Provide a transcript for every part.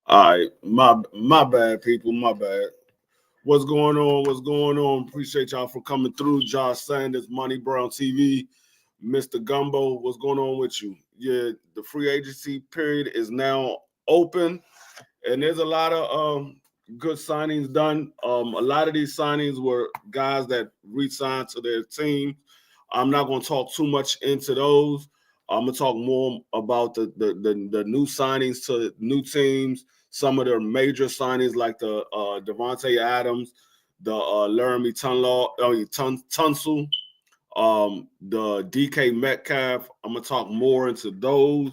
All right, my bad, people, my bad. What's going on? What's going on? Appreciate y'all for coming through. Josh Sanders, Money Brown TV, Mr. Gumbo. What's going on with you? Yeah, the free agency period is now open, and there's a lot of good signings done. A lot of these signings were guys that re-signed to their team. I'm not going to talk too much into those. I'm gonna talk more about the new signings to new teams. Some of the major signings like the Devontae Adams, the Laramie Tunsil, the DK Metcalf. I'm gonna talk more into those.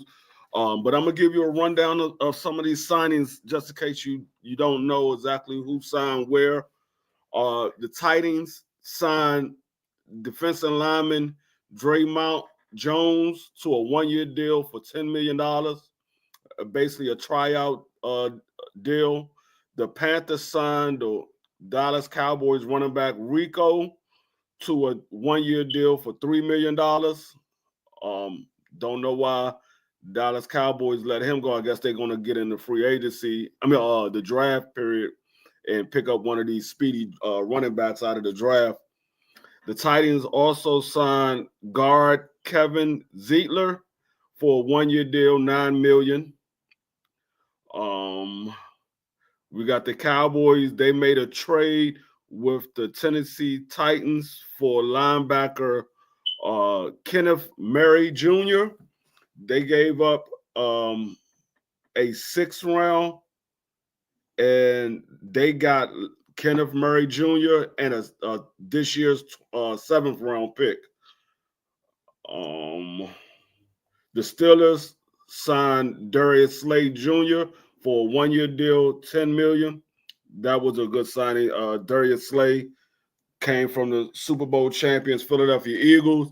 But I'm gonna give you a rundown of some of these signings just in case you don't know exactly who signed where. The Titans signed defensive lineman Draymount Jones to a 1-year deal for $10 million, basically a tryout deal. The Panthers signed the Dallas Cowboys running back Rico to a 1-year deal for $3 million. Don't know why Dallas Cowboys let him go. I guess they're gonna get in the free agency. The draft period and pick up one of these speedy running backs out of the draft. The Titans also signed guard Kevin Zeitler for a 1-year deal, $9 million. We got the Cowboys. They made a trade with the Tennessee Titans for linebacker Kenneth Murray Jr. They gave up a 6th round, and they got Kenneth Murray Jr. and this year's 7th round pick. The Steelers signed Darius Slay Jr. for a 1-year deal, $10 million. That was a good signing. Darius Slay came from the Super Bowl champions Philadelphia Eagles.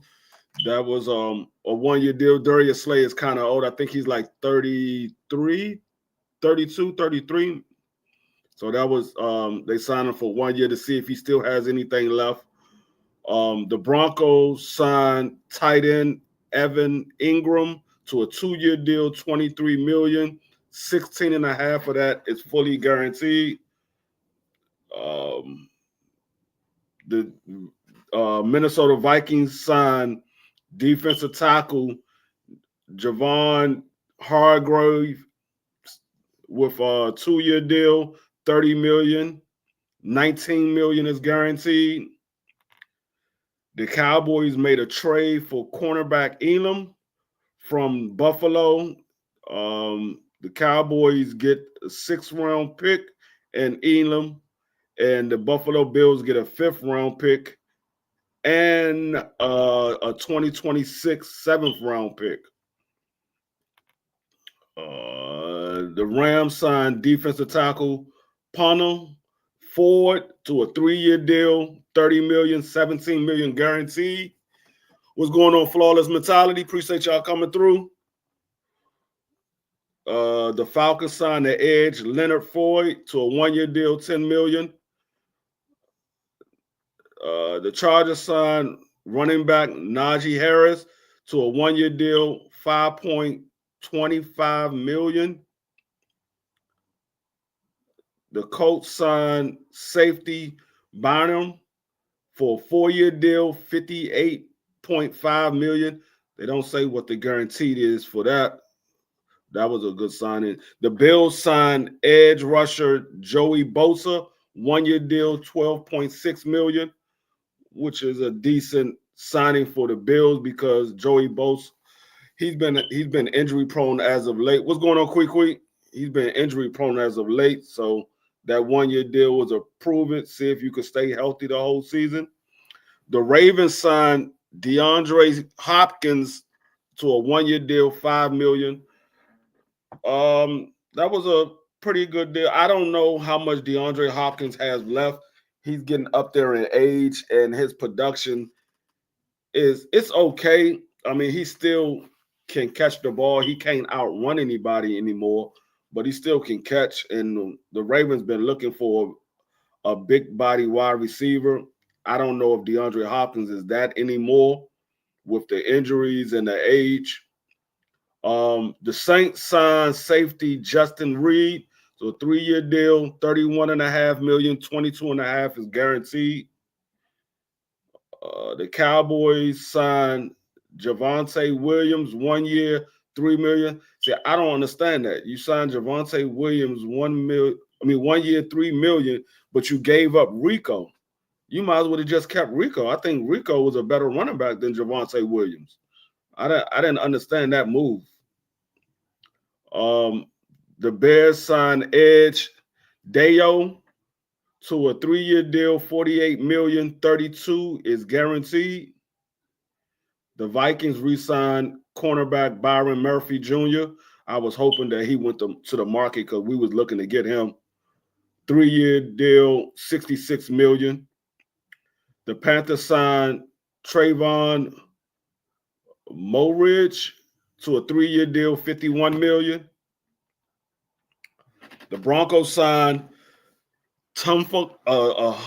That was a 1-year deal. Darius Slay is kind of old. I think he's like 33, 32, 33. So that was they signed him for 1 year to see if he still has anything left. The Broncos signed tight end Evan Ingram to a 2-year deal, $23 million. 16 and a half of that is fully guaranteed. The Minnesota Vikings signed defensive tackle Javon Hargrave with a 2-year deal, $30 million. 19 million is guaranteed. The Cowboys made a trade for cornerback Elam from Buffalo. The Cowboys get a 6th round pick and Elam, and the Buffalo Bills get a 5th round pick and a 2026 7th round pick. The Rams signed defensive tackle Pono Ford to a 3-year deal, $30 million, $17 million guaranteed. What's going on, Flawless Mentality? Appreciate y'all coming through. The Falcons signed the edge Leonard Floyd to a 1-year deal, $10 million. The Chargers signed running back Najee Harris to a 1-year deal, $5.25 million. The Colts signed safety Bynum for a 4-year deal, $58.5 million. They don't say what the guaranteed is for that. That was a good signing. The Bills signed edge rusher Joey Bosa, 1-year deal, $12.6 million, which is a decent signing for the Bills because Joey Bosa, he's been injury prone as of late. What's going on, Quick? He's been injury prone as of late, so that 1-year deal was a prove it. See if you could stay healthy the whole season. The Ravens signed DeAndre Hopkins to a 1-year deal, $5 million. That was a pretty good deal. I don't know how much DeAndre Hopkins has left. He's getting up there in age, and his production it's okay. I mean, he still can catch the ball. He can't outrun anybody anymore, but he still can catch. And the Ravens been looking for a big body wide receiver. I don't know if DeAndre Hopkins is that anymore with the injuries and the age. The Saints signed safety Justin Reed So a 3-year deal, $31.5 million, $22.5 is guaranteed. The Cowboys signed Javonte Williams 1 year, $3 million. See, I don't understand that. You signed Javonte Williams 1 year, $3 million, but you gave up Rico. You might as well have just kept Rico. I think Rico was a better running back than Javonte Williams. I didn't understand that move. The Bears signed Edge Dayo to a 3-year deal, $48 million, $32 is guaranteed. The Vikings re-signed cornerback Byron Murphy Jr. I was hoping that he went to the market because we was looking to get him. 3-year deal, $66 million. The Panthers signed Trayvon Moridge to a 3-year deal, $51 million. The Broncos signed I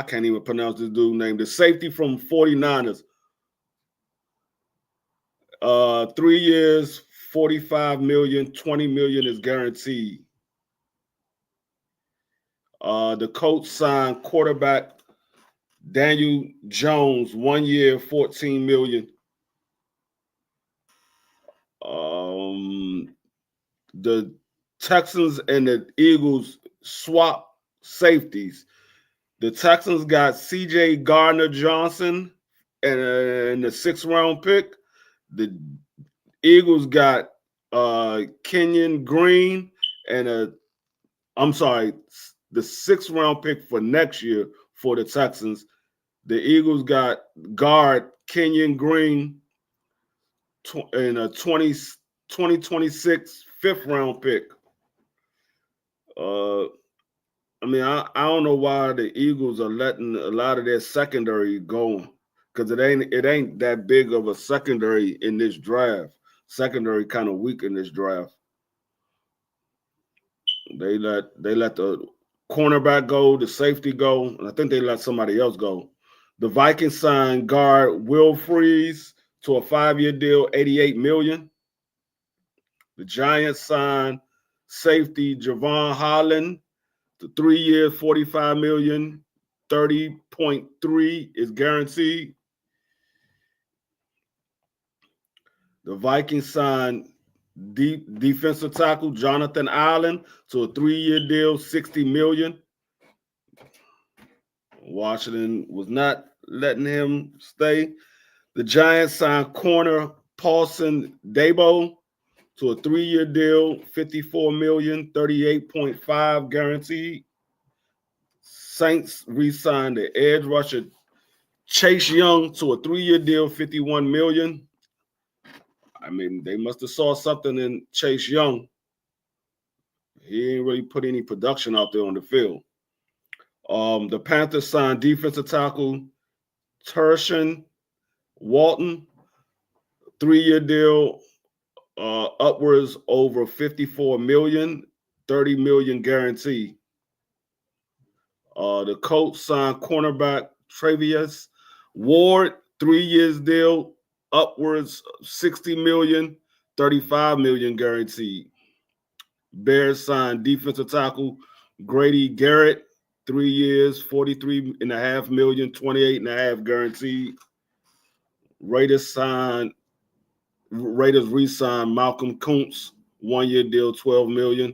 can't even pronounce this dude's name. The safety from 49ers. 3 years, $45 million, $20 million is guaranteed. The Colts signed quarterback Daniel Jones, 1 year, $14 million. The Texans and the Eagles swap safeties. The Texans got C.J. Gardner-Johnson and the 6th-round pick. The Eagles got Kenyon Green and the 6th-round pick for next year for the Texans. The Eagles got guard Kenyon Green and a 2026 5th-round pick. I don't know why the Eagles are letting a lot of their secondary go, because it ain't that big of a secondary in this draft. Secondary kind of weak in this draft. They let the cornerback go, the safety go, and I think they let somebody else go. The Vikings signed guard Will Freeze to a 5-year deal, $88 million. The Giants signed safety Javon Holland to 3 years, $45 million, $30.3 is guaranteed. The Vikings signed defensive tackle Jonathan Allen to a 3-year deal, $60 million. Washington was not letting him stay. The Giants signed corner Paulson Debo to a 3-year deal, $54 million, $38.5 guaranteed. Saints re-signed the edge rusher Chase Young to a 3-year deal, $51 million. They must have saw something in Chase Young. He ain't really put any production out there on the field. The Panthers signed defensive tackle Tershawn Walton, 3-year deal, upwards over $54 million, $30 million guaranteed. The Colts signed cornerback Travius Ward, 3 years deal, upwards $60 million, $35 million guaranteed. Bears signed defensive tackle Grady Garrett, 3 years, $43.5 million, $28.5 guaranteed. Raiders re-signed Malcolm Kuntz, 1-year deal, $12 million.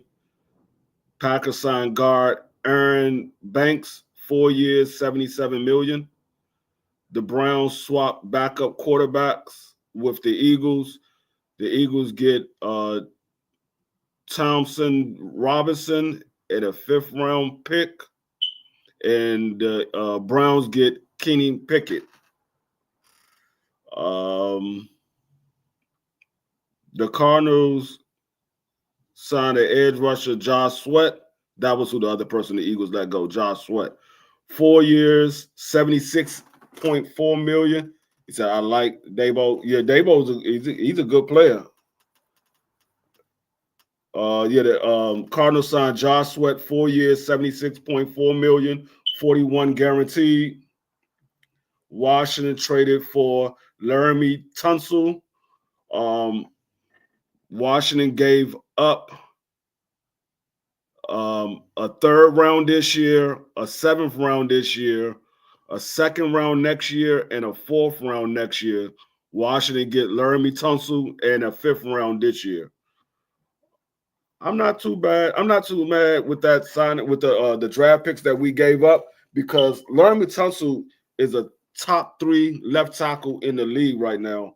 Packers signed guard Aaron Banks, 4 years, $77 million. The Browns swapped backup quarterbacks with the Eagles. The Eagles get Thompson Robinson at a 5th-round pick, and the Browns get Kenny Pickett. The Cardinals signed an edge rusher, Josh Sweat. That was who the other person the Eagles let go, Josh Sweat. 4 years, $76.4 million. He said, I like Dabo. Yeah, he's a good player. The Cardinals signed Josh Sweat, 4 years, $76.4 million, $41 guaranteed. Washington traded for Laramie Tunsil. Washington gave up a third round this year, a seventh round this year, a second round next year, and a fourth round next year. Washington get Laramie Tunsil and a fifth round this year. I'm not too bad. I'm not too mad with that signing with the draft picks that we gave up because Laramie Tunsil is a top 3 left tackle in the league right now.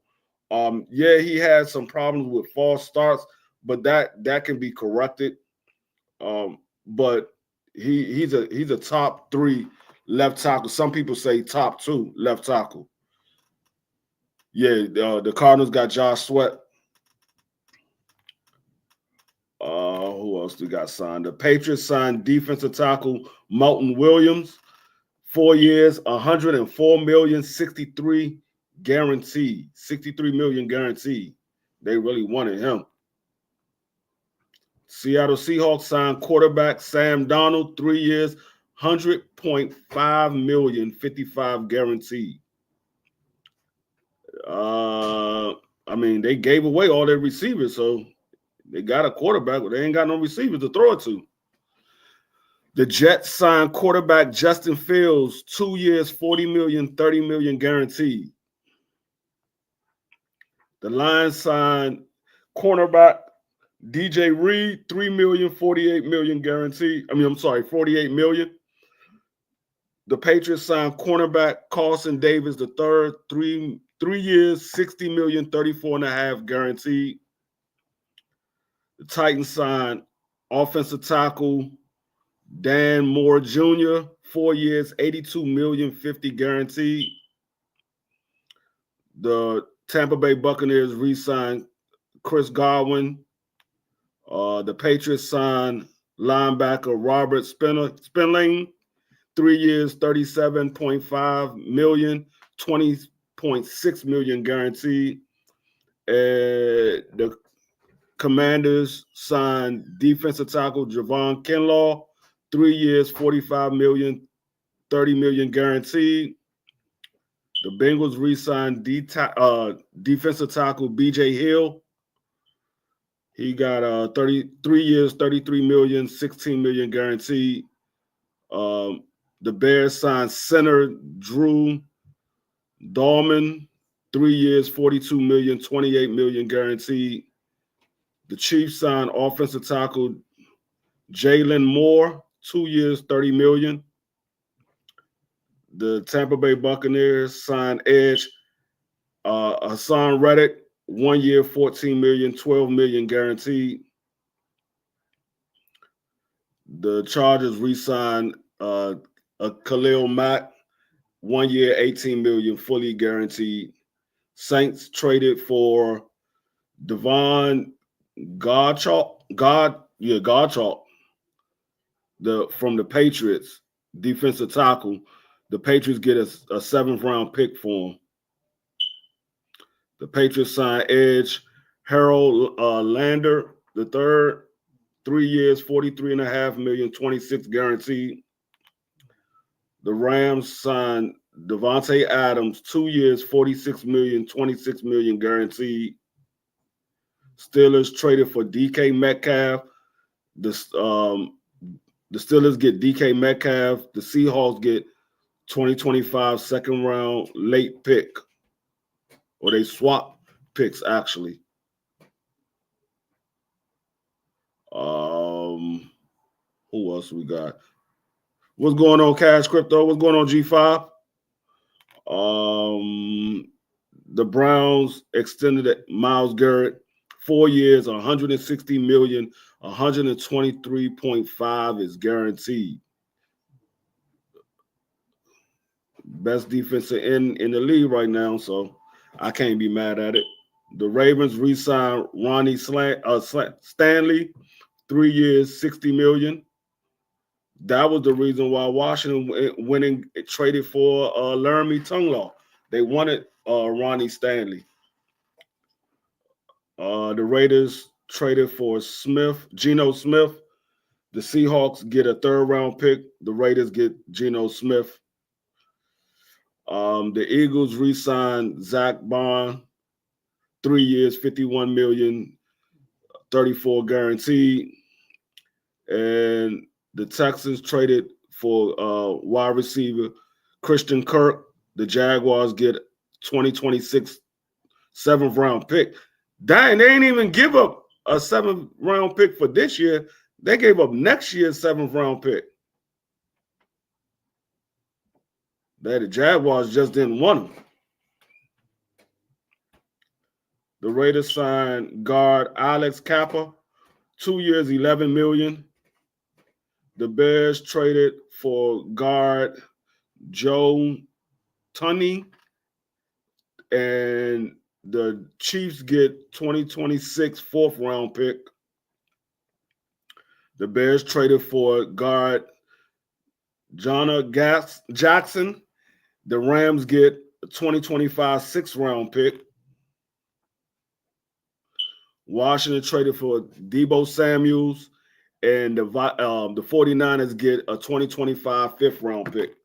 Yeah, he has some problems with false starts, but that can be corrected. But he's a top 3 left tackle. Some people say top 2 left tackle. Yeah, the Cardinals got Josh Sweat. Who else they got signed? The Patriots signed defensive tackle Moulton Williams, 4 years, 104 million, 63 guaranteed, 63 million guaranteed. They really wanted him. Seattle Seahawks signed quarterback Sam Darnold, 3 years, 100.5 million, 55 guaranteed. I mean, they gave away all their receivers, so they got a quarterback, but they ain't got no receivers to throw it to. The Jets signed quarterback Justin Fields, 2 years, 40 million, 30 million guaranteed. The Lions signed cornerback DJ Reed, 3 million, 48 million guaranteed. 48 million. The Patriots signed cornerback Carlson Davis III, 3 years, 60 million, 34.5 guaranteed. The Titans signed offensive tackle Dan Moore Jr., 4 years, 82 million, 50 guaranteed. The Tampa Bay Buccaneers re-signed Chris Godwin. The Patriots signed linebacker Robert Spinling, 3 years, 37.5 million, 20.6 million guaranteed. The Commanders signed defensive tackle Javon Kinlaw, 3 years, 45 million, 30 million guaranteed. The Bengals re-signed defensive tackle BJ Hill. He got 33 years, 33 million, 16 million guaranteed. The Bears signed center Drew Dahlman, 3 years, 42 million, 28 million guaranteed. The Chiefs signed offensive tackle Jalen Moore, 2 years, 30 million. The Tampa Bay Buccaneers signed edge Hassan Reddick, 1 year, 14 million, 12 million guaranteed. The Chargers re-signed Khalil Mack, 1 year, 18 million, fully guaranteed. Saints traded for Devon Godchaux, from the Patriots, defensive tackle. The Patriots get a 7th round pick for him. The Patriots signed edge Harold Lander III, 3 years, 43.5 million, 26 guaranteed. The Rams signed Devontae Adams, 2 years, 46 million, 26 million guaranteed. Steelers traded for DK Metcalf. The Steelers get DK Metcalf. The Seahawks get 2025 second round late pick. Or they swap picks, actually. Who else we got? What's going on, Cash Crypto? What's going on, G5? The Browns extended Myles Garrett, 4 years, 160 million, 123.5 is guaranteed. Best defensive end in the league right now, so I can't be mad at it. The Ravens re-signed Ronnie Stanley, 3 years, 60 million. That was the reason why Washington went and traded for Laramie Tunsil. They wanted Ronnie Stanley. The Raiders traded for Geno Smith. The Seahawks get a 3rd round pick. The Raiders get Geno Smith. The Eagles re-signed Zach Bond, 3 years, 51 million, 34 guaranteed. And the Texans traded for wide receiver Christian Kirk. The Jaguars get 2026 seventh round pick. Dang, they ain't even give up a seventh round pick for this year. They gave up next year's seventh round pick. The Jaguars just didn't want him. The Raiders signed guard Alex Kappa, 2 years, $11 million. The Bears traded for guard Joe Tunney, and the Chiefs get 2026 fourth round pick. The Bears traded for guard Jonah Jackson. The Rams get a 2025 sixth round pick. Washington traded for Deebo Samuels, and the 49ers get a 2025 fifth round pick.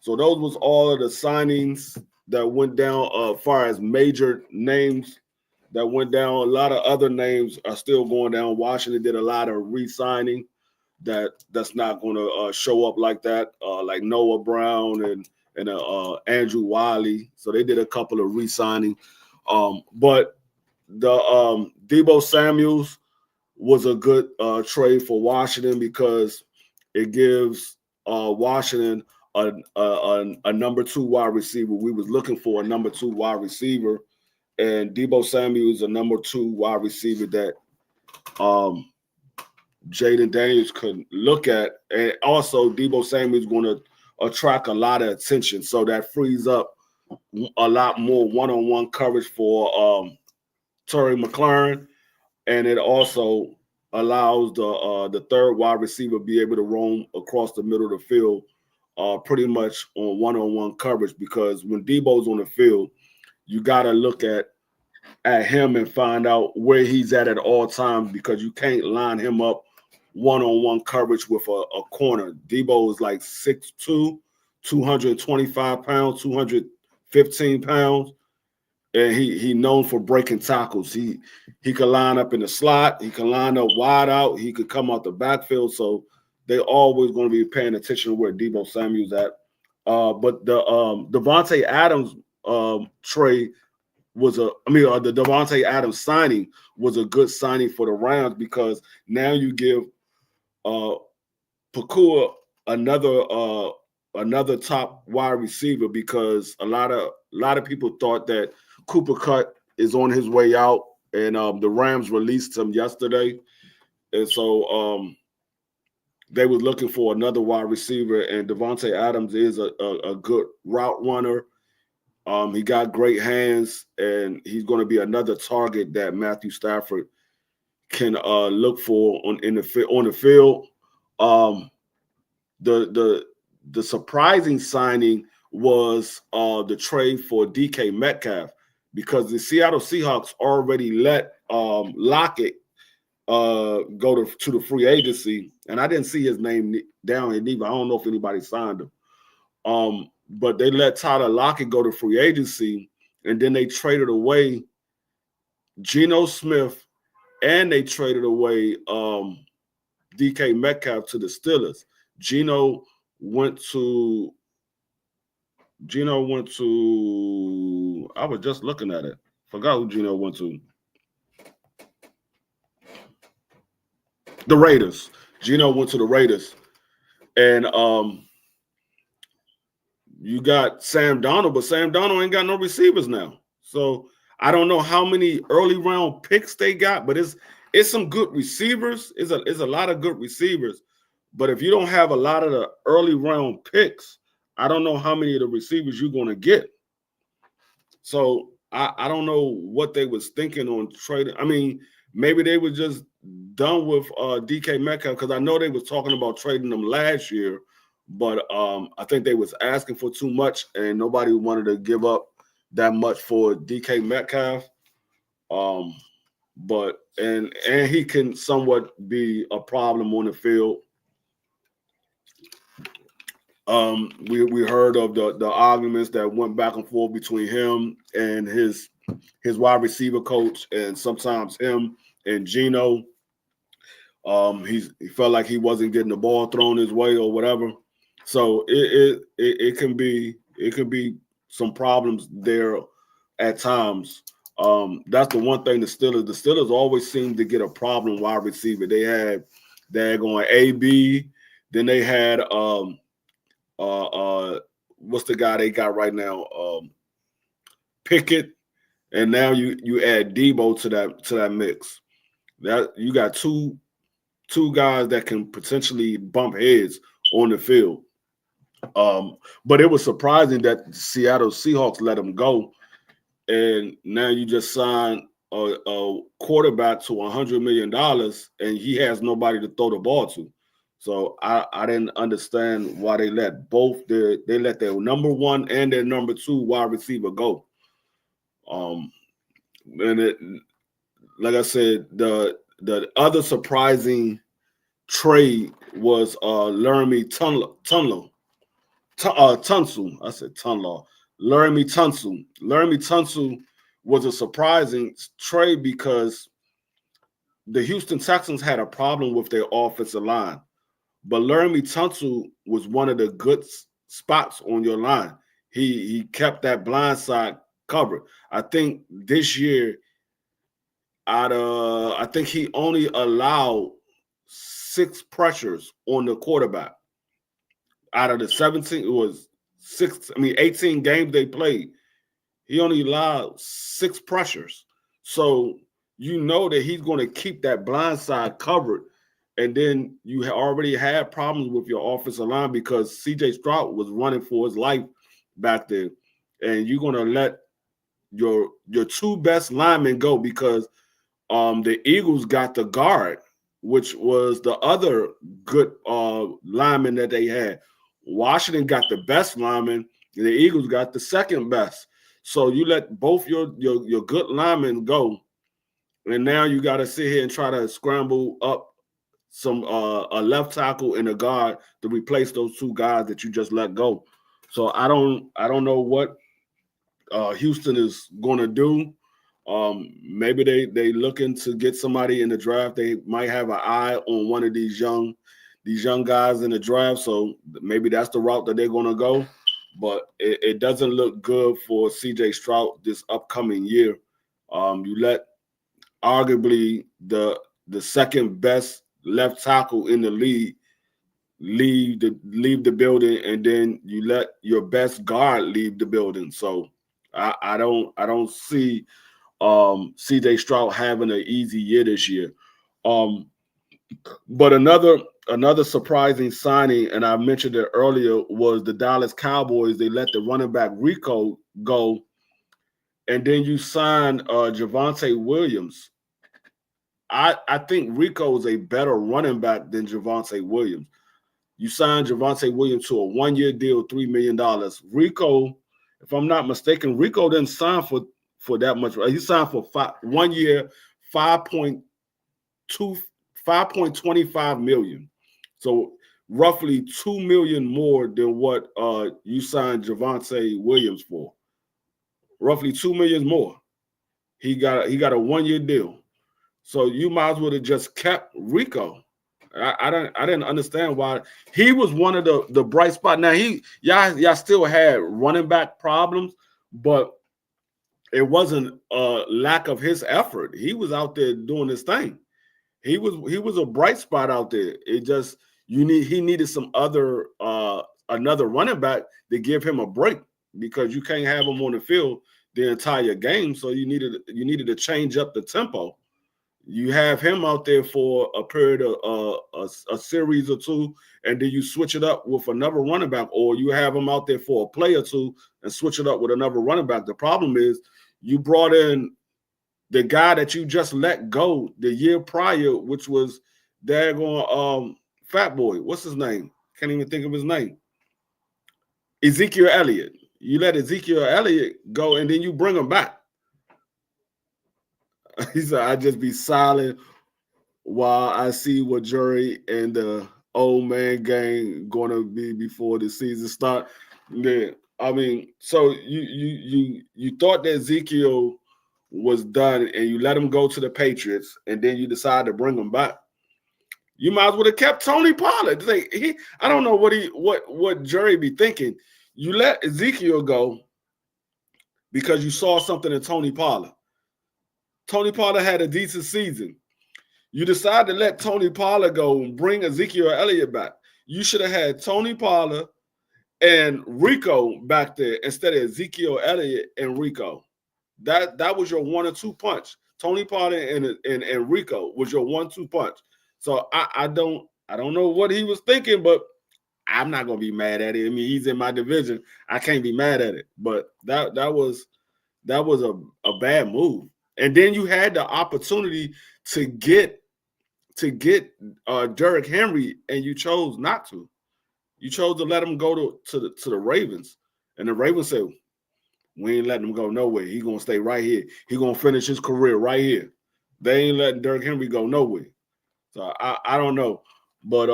So those was all of the signings that went down as far as major names that went down. A lot of other names are still going down. Washington did a lot of re-signing that's not going to show up like that, like Noah Brown and Andrew Wiley. So they did a couple of re-signing. But the Deebo Samuels was a good trade for Washington because it gives Washington a number 2 wide receiver. We was looking for a number 2 wide receiver, and Deebo Samuels a number 2 wide receiver that Jaden Daniels could look at. And also Deebo Samuels is going to attract a lot of attention, so that frees up a lot more one-on-one coverage for Terry McLaurin, and it also allows the third wide receiver be able to roam across the middle of the field pretty much on one-on-one coverage, because when Deebo's on the field, you got to look at him and find out where he's at all times, because you can't line him up one-on-one coverage with a corner. Deebo is like 6'2", 225 pounds, 215 pounds. And he known for breaking tackles. He could line up in the slot. He can line up wide out. He could come out the backfield. So they're always going to be paying attention to where Deebo Samuel's at. But the Davante Adams trade was the Davante Adams signing was a good signing for the Rams, because now you give Pakua another top wide receiver, because a lot of people thought that Cooper Kupp is on his way out, and the Rams released him yesterday, and so they were looking for another wide receiver, and Davante Adams is a good route runner. He got great hands, and he's going to be another target that Matthew Stafford can look for on the field. The surprising signing was the trade for DK Metcalf, because the Seattle Seahawks already let Lockett go to the free agency, and I didn't see his name down here either. I don't know if anybody signed him. But they let Tyler Lockett go to free agency, and then they traded away Geno Smith, and they traded away DK Metcalf to the Steelers. Geno went to I was just looking at it. Forgot who Geno went to. The Raiders. Geno went to the Raiders. And you got Sam Darnold, but Sam Darnold ain't got no receivers now. So I don't know how many early round picks they got, but it's some good receivers. It's a lot of good receivers. But if you don't have a lot of the early round picks, I don't know how many of the receivers you're going to get. So I don't know what they was thinking on trading. I mean, maybe they were just done with DK Metcalf, because I know they was talking about trading them last year, but I think they was asking for too much, and nobody wanted to give up that much for DK Metcalf. But and he can somewhat be a problem on the field. We heard of the arguments that went back and forth between him and his wide receiver coach, and sometimes him and Geno. He felt like he wasn't getting the ball thrown his way or whatever. So it can be some problems there at times. That's the one thing the Steelers always seem to get a problem wide receiver. They're going AB, then they had what's the guy they got right now? Pickett, and now you add Debo to that mix. That you got two guys that can potentially bump heads on the field. But it was surprising that the Seattle Seahawks let him go, and now you just signed a quarterback to $100 million, and he has nobody to throw the ball to. So I didn't understand why they let their number one and their number two wide receiver go. And like I said, the other surprising trade was Laramie Tunsil. I said Tunlaw. Laramie Tunsil. Laramie Tunsil was a surprising trade because the Houston Texans had a problem with their offensive line. But Laramie Tunsil was one of the good spots on your line. He kept that blind side covered. I think this year, I think he only allowed 6 pressures on the quarterback. Out of the 17, it was 18 games they played. He only allowed 6 pressures. So you know that he's going to keep that blind side covered. And then you already had problems with your offensive line because C.J. Stroud was running for his life back there. And you're going to let your 2 best linemen go because the Eagles got the guard, which was the other good lineman that they had. Washington got the best lineman, and the Eagles got the second best. So you let both your good linemen go, and now you got to sit here and try to scramble up some a left tackle and a guard to replace those 2 guys that you just let go. So I don't know what Houston is going to do. Maybe they looking to get somebody in the draft. They might have an eye on one of these young guys in the draft. So maybe that's the route that they're going to go. But it doesn't look good for C.J. Stroud this upcoming year. You let arguably the second best left tackle in the league leave the building, and then you let your best guard leave the building. So I don't see C.J. Stroud having an easy year this year. But another surprising signing, and I mentioned it earlier, was the Dallas Cowboys. They let the running back Rico go, and then you signed Javonte Williams. I think Rico is a better running back than Javonte Williams. You signed Javonte Williams to a 1-year deal, $3 million. Rico, if I'm not mistaken, Rico didn't sign for that much. He signed for 1 year, $5.25 million. So roughly $2 million more than what you signed Javonte Williams for. Roughly $2 million more. He got a 1-year deal. So you might as well have just kept Rico. I didn't understand why he was one of the bright spots. Now y'all still had running back problems, but it wasn't a lack of his effort. He was out there doing his thing. He was a bright spot out there. It just he needed some other another running back to give him a break because you can't have him on the field the entire game. So you needed to change up the tempo. You have him out there for a period of a series or 2, and then you switch it up with another running back, or you have him out there for a play or 2 and switch it up with another running back. The problem is you brought in the guy that you just let go the year prior, which was daggone Fat Boy. What's his name? Can't even think of his name. Ezekiel Elliott. You let Ezekiel Elliott go, and then you bring him back. He said, "I just be silent while I see what Jerry and the old man gang going to be before the season start." Yeah, I mean, so you thought that Ezekiel was done, and you let him go to the Patriots, and then you decide to bring him back. You might as well have kept Tony Pollard. I don't know what Jerry be thinking. You let Ezekiel go because you saw something in Tony Pollard. Tony Pollard had a decent season. You decide to let Tony Pollard go and bring Ezekiel Elliott back. You should have had Tony Pollard and Rico back there instead of Ezekiel Elliott and Rico. That was your 1-2 punch. Tony Pollard and Rico was your 1-2 punch. So I don't know what he was thinking, but I'm not gonna be mad at it. I mean, he's in my division. I can't be mad at it. But that was a bad move. And then you had the opportunity to get Derrick Henry, and you chose not to. You chose to let him go to the Ravens, and the Ravens said, "We ain't letting him go nowhere. He's gonna stay right here. He's gonna finish his career right here." They ain't letting Derrick Henry go nowhere. So I don't know, but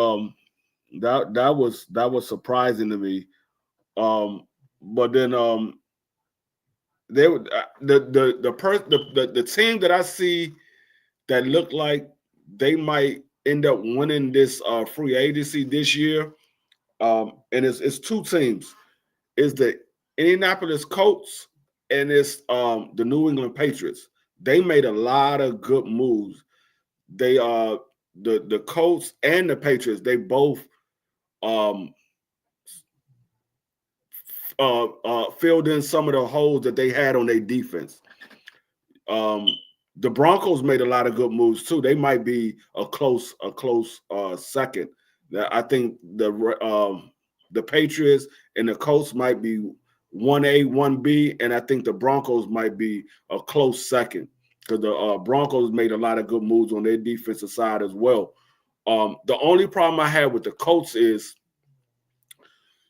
that was surprising to me. But then they would the team that I see that looked like they might end up winning this free agency this year, and it's two teams. It's the Indianapolis Colts and it's the New England Patriots. They made a lot of good moves. They the Colts and the Patriots, they both filled in some of the holes that they had on their defense. The Broncos made a lot of good moves too. They might be a close second. I think the Patriots and the Colts might be 1A, 1B, and I think the Broncos might be a close second because the Broncos made a lot of good moves on their defensive side as well. The only problem I have with the Colts is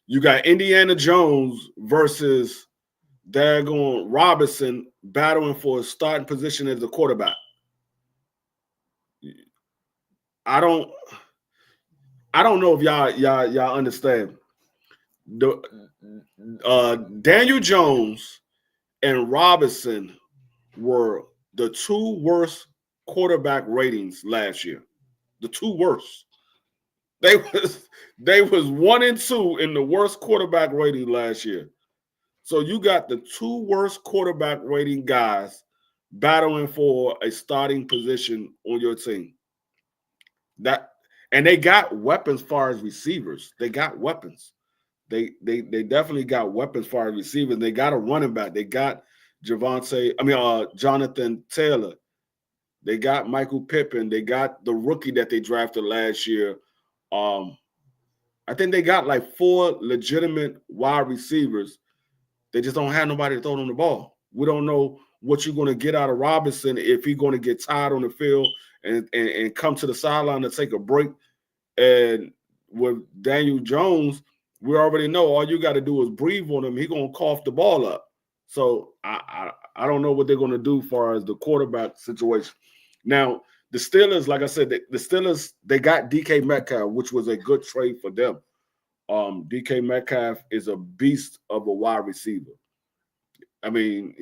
you got Indiana Jones versus daggone Robinson battling for a starting position as the quarterback. I don't know if y'all understand. Daniel Jones and Robinson were the two worst quarterback ratings last year. The two worst. They was 1 and 2 in the worst quarterback rating last year. So you got the two worst quarterback rating guys battling for a starting position on your team. And they got weapons as far as receivers. They got weapons. They definitely got weapons as far as receivers. They got a running back. They got Jonathan Taylor. They got Michael Pittman. They got the rookie that they drafted last year. I think they got like 4 legitimate wide receivers. They just don't have nobody to throw them the ball. We don't know what you're going to get out of Robinson if he's going to get tired on the field and come to the sideline to take a break. And with Daniel Jones, we already know all you got to do is breathe on him. He's going to cough the ball up. So I don't know what they're going to do as far as the quarterback situation. Now, the Steelers, like I said, the Steelers, they got DK Metcalf, which was a good trade for them. DK Metcalf is a beast of a wide receiver. I mean,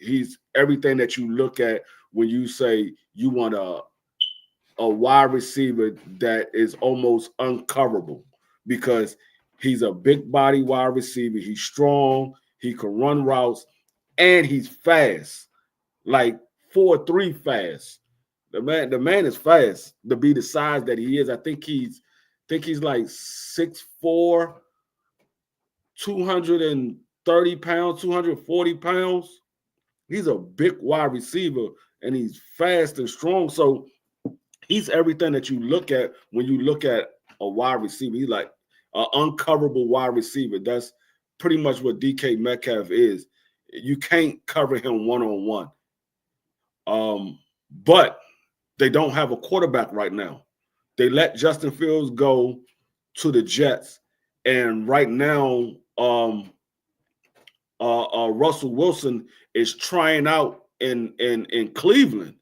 he's everything that you look at when you say you want a wide receiver that is almost uncoverable because he's a big body wide receiver. He's strong. He can run routes, and he's fast, like 4.3 fast. The man is fast to be the size that he is. I think he's like 6'4", 230 pounds, 240 pounds. He's a big wide receiver, and he's fast and strong. So he's everything that you look at when you look at a wide receiver. He's like an uncoverable wide receiver. That's pretty much what DK Metcalf is. You can't cover him one-on-one. But they don't have a quarterback right now. They let Justin Fields go to the Jets. And right now, Russell Wilson is trying out in Cleveland.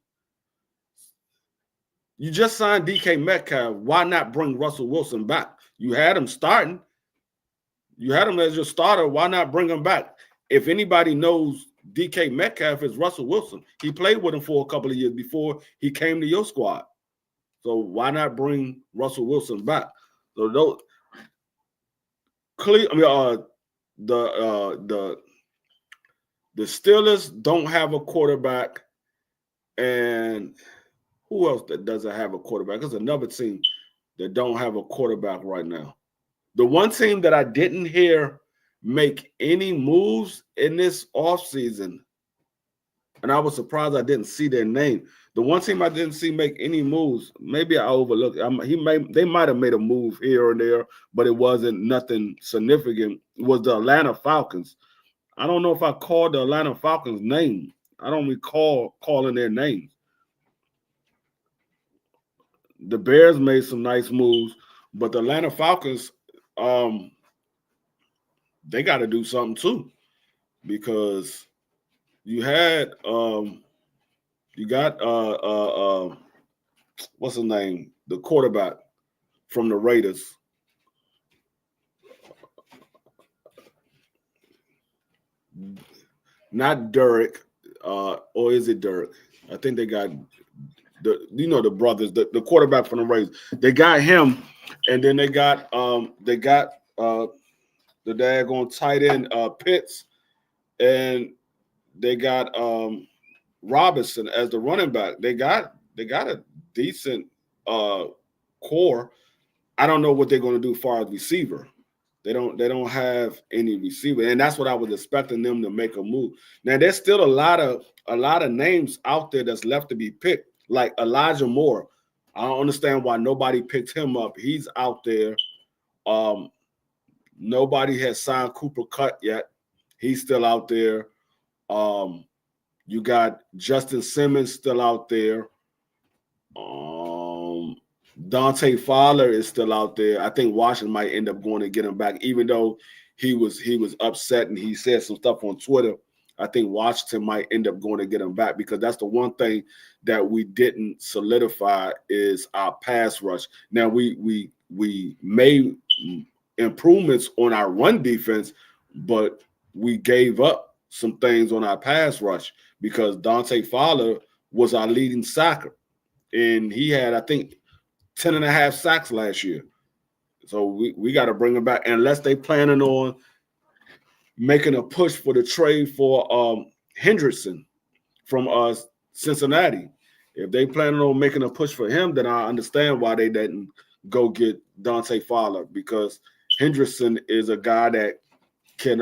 You just signed DK Metcalf. Why not bring Russell Wilson back? You had him starting. You had him as your starter. Why not bring him back? If anybody knows DK Metcalf is Russell Wilson. He played with him for a couple of years before he came to your squad. So why not bring Russell Wilson back? So those the Steelers don't have a quarterback, and who else that doesn't have a quarterback? There's another team that don't have a quarterback right now. The one team that I didn't hear make any moves in this offseason, and I was surprised I didn't see their name. The one team I didn't see make any moves, maybe I overlooked. They might have made a move here or there, but it wasn't nothing significant. It was the Atlanta Falcons. I don't know if I called the Atlanta Falcons name. I don't recall calling their names. The Bears made some nice moves, but the Atlanta Falcons, they got to do something too, because you had you got what's his name? The quarterback from the Raiders. Not Derek, or is it Derek? I think they got the brothers, the quarterback from the Raiders. They got him, and then they got the daggone tight end Pitts, and they got Robinson as the running back. They got a decent core. I don't know what they're going to do as far as receiver. They don't have any receiver, and that's what I was expecting them to make a move. Now there's still a lot of names out there that's left to be picked, like Elijah Moore. I don't understand why nobody picked him up. He's out there. Nobody has signed Cooper Kupp yet. He's still out there. You got Justin Simmons still out there. Dante Fowler is still out there. I think Washington might end up going to get him back, even though he was upset and he said some stuff on Twitter. I think Washington might end up going to get him back, because that's the one thing that we didn't solidify is our pass rush. Now we made improvements on our run defense, but we gave up some things on our pass rush because Dante Fowler was our leading sacker, and he had, I think, 10.5 sacks last year. So we got to bring him back, unless they planning on making a push for the trade for Hendrickson from Cincinnati. If they planning on making a push for him, then I understand why they didn't go get Dante Fowler, because Hendrickson is a guy that can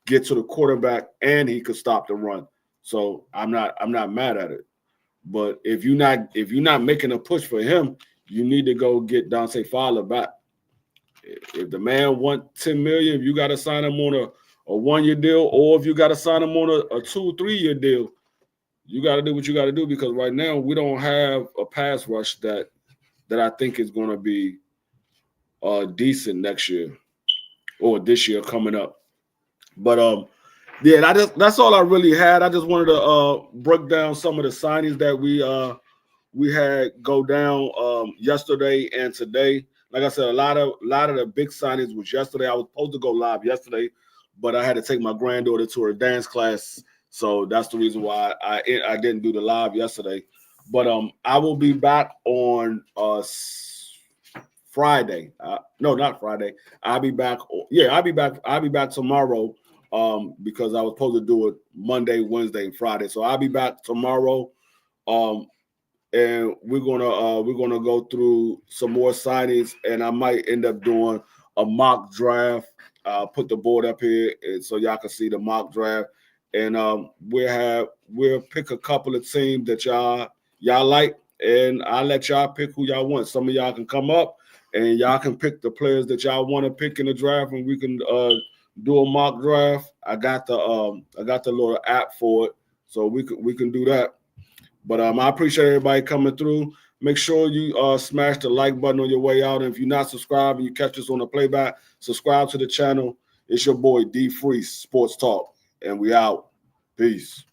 get to the quarterback and he could stop the run. So I'm not mad at it. But if you're not making a push for him, you need to go get Dante Fowler back. If the man wants $10 million, if you got to sign him on a 1-year deal, or if you got to sign him on a 2-3-year deal, you got to do what you got to do, because right now we don't have a pass rush that I think is going to be decent next year or this year coming up. But yeah, that's all I really had. I just wanted to break down some of the signings that we had go down yesterday and today. Like I said, a lot of the big signings was yesterday. I was supposed to go live yesterday, but I had to take my granddaughter to her dance class, so that's the reason why I didn't do the live yesterday. But I will be back on Friday. No, not Friday. I'll be back. Yeah, I'll be back tomorrow. Because I was supposed to do it Monday, Wednesday, and Friday. So I'll be back tomorrow. And we're gonna go through some more signings, and I might end up doing a mock draft. I'll put the board up here so y'all can see the mock draft. And we'll pick a couple of teams that y'all like, and I'll let y'all pick who y'all want. Some of y'all can come up and y'all can pick the players that y'all want to pick in the draft, and we can do a mock draft. I got the little app for it, so we can do that. But I appreciate everybody coming through. Make sure you smash the like button on your way out. And if you're not subscribed and you catch us on the playback, subscribe to the channel. It's your boy D Free Sports Talk, and we out. Peace.